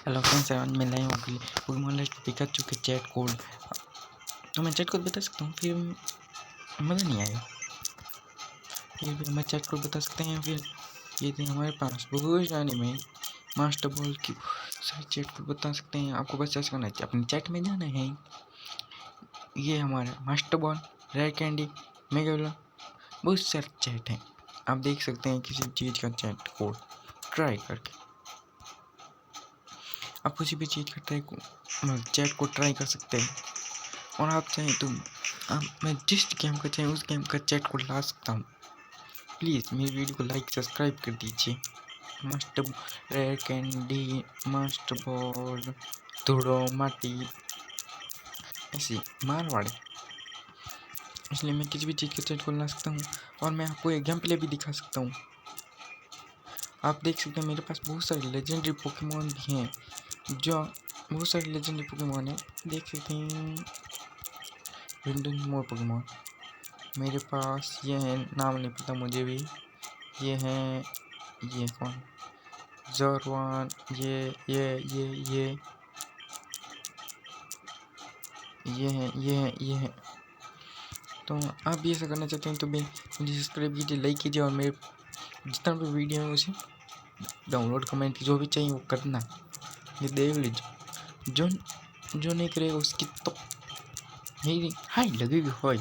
Hello friends, आज मैं लाया हूँ पोकेमॉन लेट्स पिकाचू के चैट कोड। तो मैं चैट कोड बता सकता हूँ, फिर मज़ा नहीं आएगा। फिर भी हमें चैट कोड बता सकते हैं। फिर ये थी हमारे पास बहुत सारे में मास्टर बॉल की सारे चैट कोड बता सकते हैं। आपको बस ऐसा करना है, अपने चैट में जाना है। ये हमारा मास्टर बॉल, रेड कैंडी, मेगालोन, बहुत सारे चैट हैं। आप देख सकते हैं किसी चीज़ का चैट कोड ट्राई करके। आप किसी भी चीज़ का चैट को ट्राई कर सकते हैं। और आप चाहें तो मैं जिस गेम का चाहें उस गेम का चैट को ला सकता हूँ। प्लीज़ मेरी वीडियो को लाइक सब्सक्राइब कर दीजिए। Master red candy, master ball, धूड़ो माटी, ऐसी मारवाड़ी, इसलिए मैं किसी भी चीज़ के चैट को ला सकता हूँ। और मैं आपको एक गेम प्ले भी दिखा सकता हूँ। आप देख सकते हैं मेरे पास बहुत सारे लेजेंडरी पोकेमॉन भी हैं। जो बहुत सारे लेजेंडरी पोकेमॉन हैं, देख सकते हैं। मोर पोकेमॉन मेरे पास ये है, नाम नहीं पता मुझे भी। ये हैं, ये कौन, ज़रवान, ये है। तो आप भी ऐसा करना चाहते हैं तो भी मुझे सब्सक्राइब कीजिए, लाइक कीजिए, और मेरे जितना भी वीडियो है उसे डाउनलोड कमेंट की जो भी चाहिए वो करना। ये देख लीजिए, जो नहीं करेगा उसकी तो मेरी हाई लगेगी। हाई